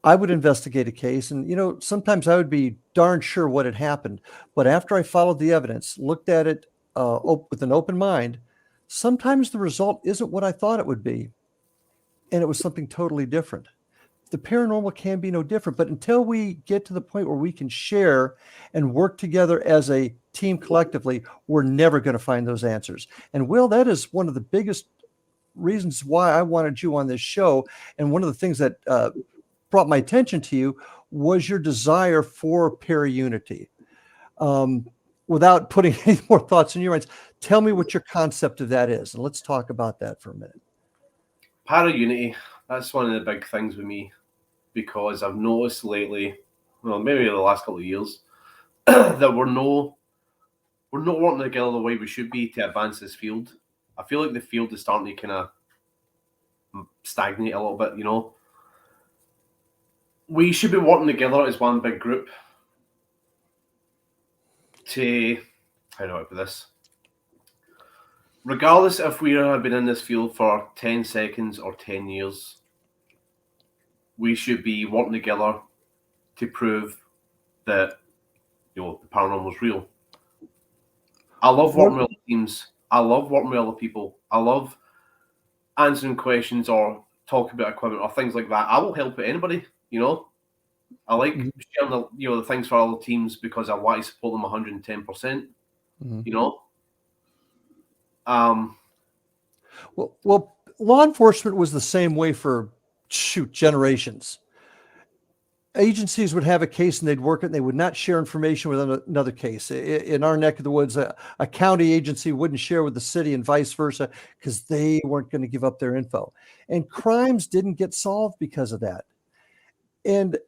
I would investigate a case, and sometimes I would be darn sure what had happened. But after I followed the evidence, looked at it with an open mind, sometimes the result isn't what I thought it would be, and it was something totally different. The paranormal can be no different, but until we get to the point where we can share and work together as a team collectively, we're never going to find those answers. And Will, that is one of the biggest reasons why I wanted you on this show. And one of the things that brought my attention to you was your desire for para-unity. Without putting any more thoughts in your minds, tell me what your concept of that is. And let's talk about that for a minute. Para-unity, that's one of the big things with me, because I've noticed lately, well, maybe the last couple of years, that we're not working together the way we should be to advance this field. I feel like the field is starting to kind of stagnate a little bit, We should be working together as one big group to, how do I put this? Regardless if we have been in this field for 10 seconds or 10 years, we should be working together to prove that the paranormal is real. I love working with other teams. I love working with other people. I love answering questions or talking about equipment or things like that. I will help with anybody, I like sharing the things for other teams because I want to support them 110%, Well, law enforcement was the same way for generations. Agencies would have a case and they'd work it and they would not share information with another case. In our neck of the woods, a county agency wouldn't share with the city and vice versa because they weren't going to give up their info. And crimes didn't get solved because of that. And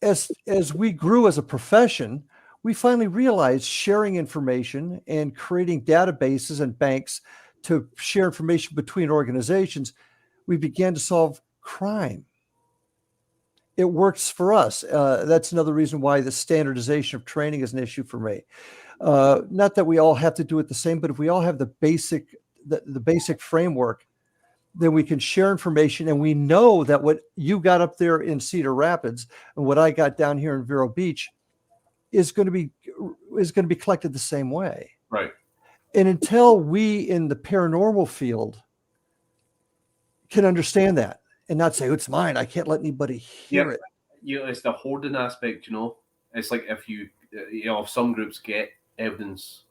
as we grew as a profession, we finally realized sharing information and creating databases and banks to share information between organizations, we began to solve crime. It works for us. That's another reason why the standardization of training is an issue for me. Not that we all have to do it the same, but if we all have the basic framework, then we can share information. And we know that what you got up there in Cedar Rapids and what I got down here in Vero Beach is going to be collected the same way. Right. And until we in the paranormal field can understand that and not say, it's mine, I can't let anybody hear it. It's the hoarding aspect, It's like if some groups get evidence,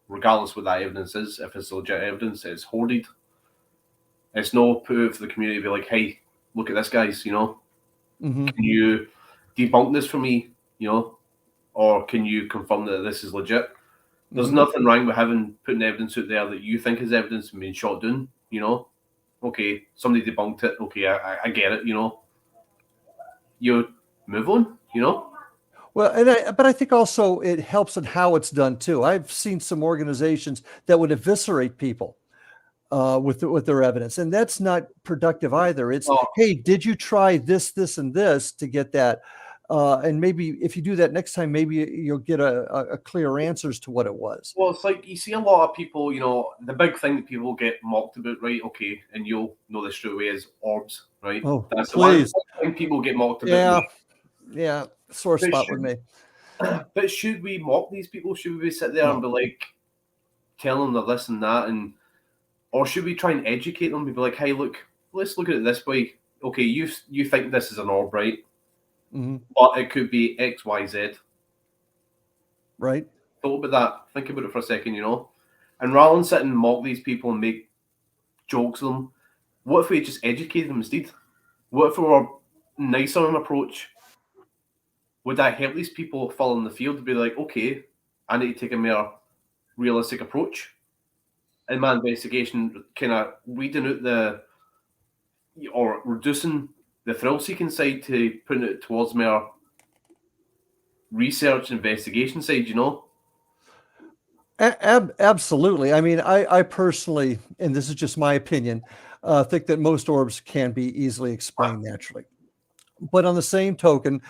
regardless what that evidence is, if it's legit evidence, it's hoarded. It's no proof for the community to be like, hey, look at this, guys, Can you debunk this for me, or can you confirm that this is legit? There's nothing wrong with putting evidence out there that you think is evidence and being shot down, Okay, somebody debunked it. Okay, I get it, You move on, Well, but I think also it helps in how it's done too. I've seen some organizations that would eviscerate people with their evidence, and that's not productive either. It's, hey, did you try this, and this to get that? And maybe if you do that next time, maybe you'll get a clear answers to what it was. Well, it's like you see a lot of people, the big thing that people get mocked about, right? Okay, and you'll know this straight away is orbs, right? Oh, that's please. The one thing people get mocked about. Yeah, sore spot with me. But should we mock these people? Should we sit there and be like, telling them this and that, or should we try and educate them and be like, hey, look, let's look at it this way. Okay, you think this is an orb, right? But it could be X, Y, Z. Right. Thought about that. Think about it for a second, And rather than sit and mock these people and make jokes of them, what if we just educate them instead? What if we were nicer in approach? Would that help these people fall in the field to be like, okay, I need to take a more realistic approach in my investigation, kind of weeding out or reducing the thrill-seeking side to putting it towards more research investigation side, you know? Absolutely. I mean, I personally, and this is just my opinion, think that most orbs can be easily explained naturally. But on the same token,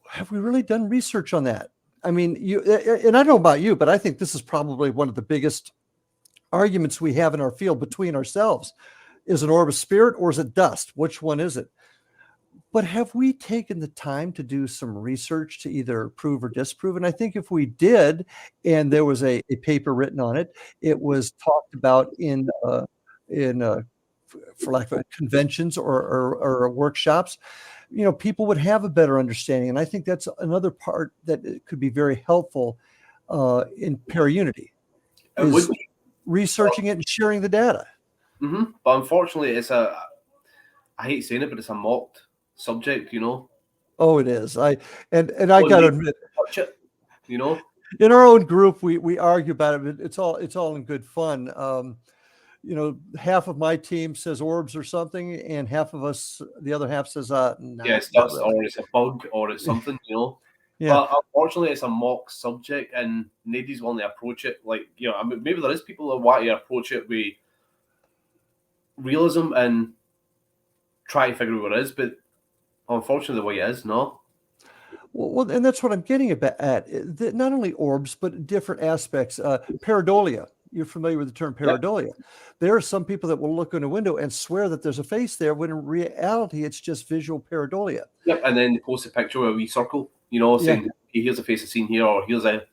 have we really done research on that? I mean, and I don't know about you, but I think this is probably one of the biggest arguments we have in our field between ourselves. Is an orb a spirit or is it dust? Which one is it? But have we taken the time to do some research to either prove or disprove? And I think if we did, and there was a paper written on it, it was talked about in for lack of conventions or workshops, you know, people would have a better understanding. And I think that's another part that it could be very helpful in Paraunity, is researching it and sharing the data. Mm-hmm. But unfortunately, I hate saying it, but it's a mocked subject, you know. Oh, it is. I got to admit, touch it, you know. In our own group, we argue about it. But it's all in good fun. You know, half of my team says orbs or something, and half of us, the other half says, no, yeah, it's dust, really. Or it's a bug, or it's something, you know. Yeah. But unfortunately, it's a mock subject, and nobody's willing to approach it. Like, you know, I mean, maybe there is people that want to approach it with realism and try to figure out what it is, but unfortunately, the way it is, no. Well, and that's what I'm getting at. Not only orbs, but different aspects. Pareidolia. You're familiar with the term pareidolia. Yep. There are some people that will look in a window and swear that there's a face there, when in reality, it's just visual pareidolia. Yep, and then post a picture with a wee circle, you know, saying, hey, here's a face I've seen here, or here's the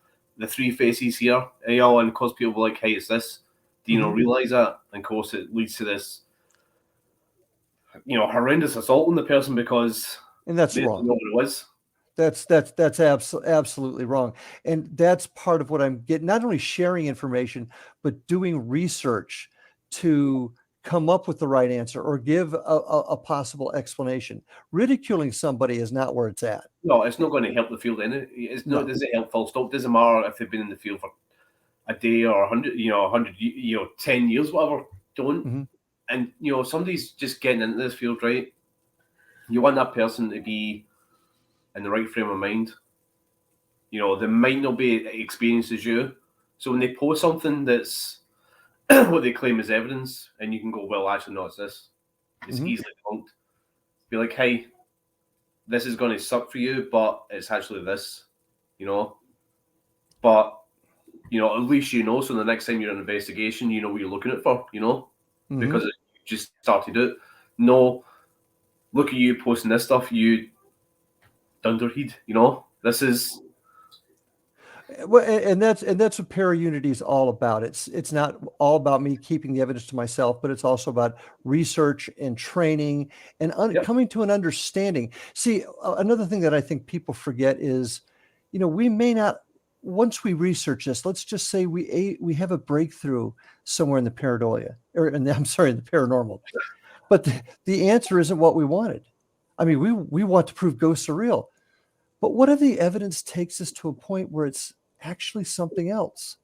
3 faces here, you know, and of course people are like, hey, it's this. Do you not realize that? And of course it leads to this, you know, horrendous assault on the person because that's wrong. Know what it was. That's absolutely wrong. And that's part of what I'm getting, not only sharing information, but doing research to come up with the right answer or give a possible explanation. Ridiculing somebody is not where it's at. No, it's not going to help the field in it. It's not. Does it help full stop? Doesn't matter if they've been in the field for a day or 100, 10 years, whatever. Don't. Mm-hmm. And, you know, somebody's just getting into this field, right? You want that person to be in the right frame of mind. You know, they might not be experienced as you. So when they post something that's what they claim is evidence, and you can go, well, actually, no, it's this. It's easily debunked. Be like, hey, this is going to suck for you, but it's actually this, you know? But, you know, at least you know, so the next time you're in an investigation, you know what you're looking at for, you know? Because you just started it. No, look at you posting this stuff, you dunderhead, you know? This is... Well, and that's what Paraunity is all about. It's not all about me keeping the evidence to myself, but it's also about research and training and coming to an understanding. See, another thing that I think people forget is, you know, we may not, once we research this, let's just say we have a breakthrough somewhere in the pareidolia, in the paranormal, but the answer isn't what we wanted. I mean, we want to prove ghosts are real. But what if the evidence takes us to a point where it's actually something else?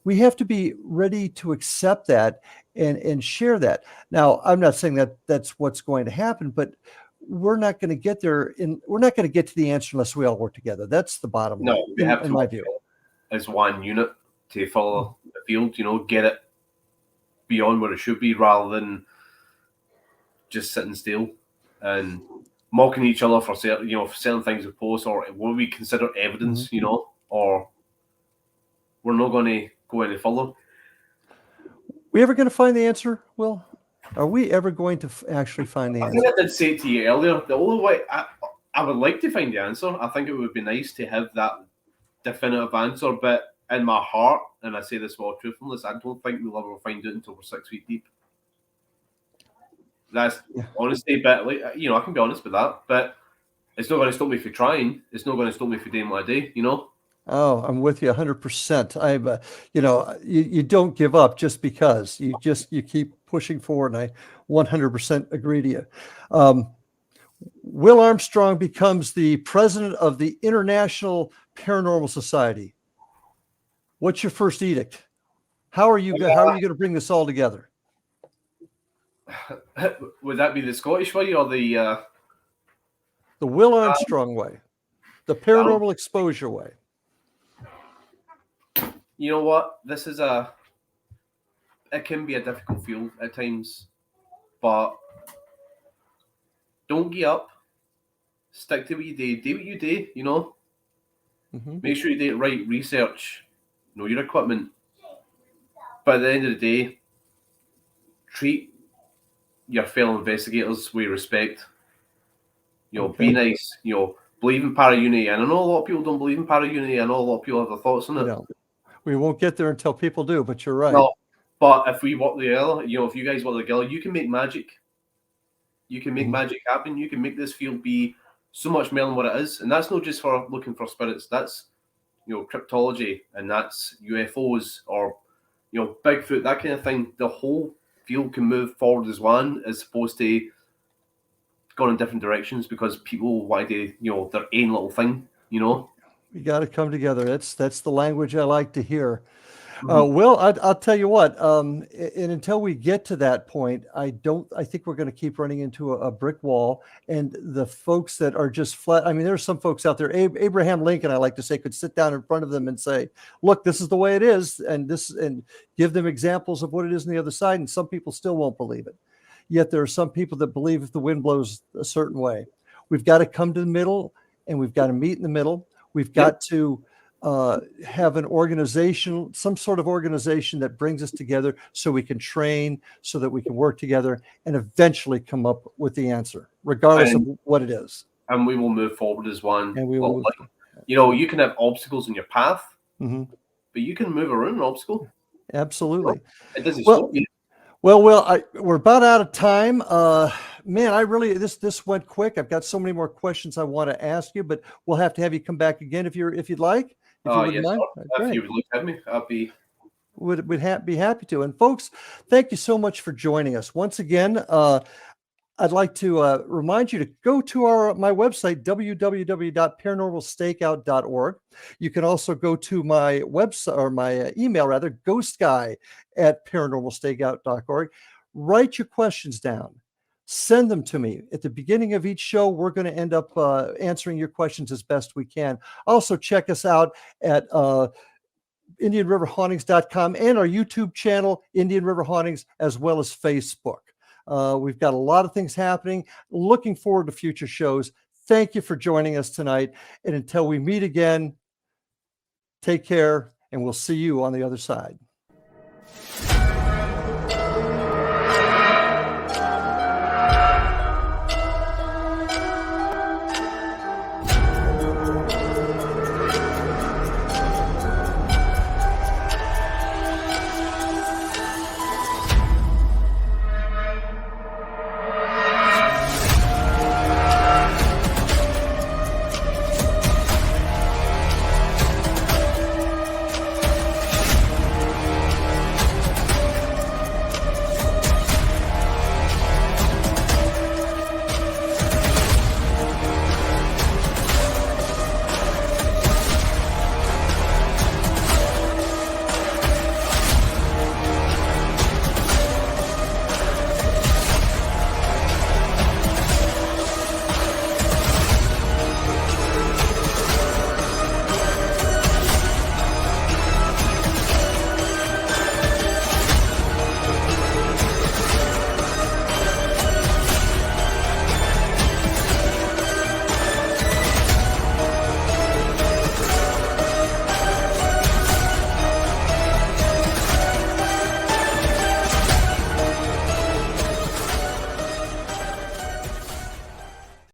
We have to be ready to accept that and share that. Now, I'm not saying that that's what's going to happen, but we're not going to get there. We're not going to get to the answer unless we all work together. That's the bottom line. No, we have to, in my view, as one unit to follow the field. You know, get it beyond where it should be, rather than just sitting still and mocking each other for certain things we post or what we consider evidence, you know, or we're not going to go any further. We ever going to find the answer, Will? Are we ever going to actually find the answer? I think I did say it to you earlier. The only way I would like to find the answer, I think it would be nice to have that definitive answer, but in my heart, and I say this with all truthfulness, I don't think we'll ever find it until we're 6 feet deep. That's honesty, but you know, I can be honest with that. But it's not going to stop me from trying. It's not going to stop me from doing what I do. You know. Oh, I'm with you 100%. You know, you don't give up just because you keep pushing forward. And I 100% agree to you. Will Armstrong becomes the president of the International Paranormal Society. What's your first edict? How are you going to bring this all together? Would that be the Scottish way or the Will Armstrong way, the paranormal exposure way? You know what? It can be a difficult field at times, but don't give up. Stick to what you do what you do, you know. Mm-hmm. Make sure you do it right, research, know your equipment. But at the end of the day, treat your fellow investigators with respect. You know, be nice, you know, believe in para-unity. And I know a lot of people don't believe in para-unity. I know a lot of people have their thoughts on it. No, we won't get there until people do, but you're right. No, but if we work together, you know, if you guys work together, you can make magic. You can make magic happen. You can make this field be so much more than what it is. And that's not just for looking for spirits. That's, you know, cryptology, and that's UFOs or, you know, Bigfoot, that kind of thing. The whole field can move forward as one, as opposed to going in different directions because people want to do, you know, their own little thing, you know. We got to come together. That's the language I like to hear. Will, I'll tell you what, and until we get to that point, I think we're going to keep running into a brick wall. And the folks that are just flat, I mean, there's some folks out there, Abraham Lincoln, I like to say, could sit down in front of them and say, look, this is the way it is. And give them examples of what it is on the other side. And some people still won't believe it. Yet there are some people that believe if the wind blows a certain way. We've got to come to the middle, and we've got to meet in the middle. We've got to have an organization, some sort of organization that brings us together so we can train, so that we can work together and eventually come up with the answer, regardless of what it is. And we will move forward as one. And we will. You know, you can have obstacles in your path, but you can move around an obstacle. Absolutely. It doesn't stop you. Well, we're about out of time. Man, this went quick. I've got so many more questions I want to ask you, but we'll have to have you come back again if you'd like. If you wouldn't mind. If you would look at me, I'll be. Would be happy to. And folks, thank you so much for joining us once again. I'd like to remind you to go to my website, www.paranormalstakeout.org. You can also go to my website, or my email rather, ghostguy@paranormalstakeout.org. Write your questions down. Send them to me. At the beginning of each show, we're going to end up answering your questions as best we can. Also, check us out at IndianRiverHauntings.com and our YouTube channel, Indian River Hauntings, as well as Facebook. We've got a lot of things happening. Looking forward to future shows. Thank you for joining us tonight. And until we meet again, take care, and we'll see you on the other side.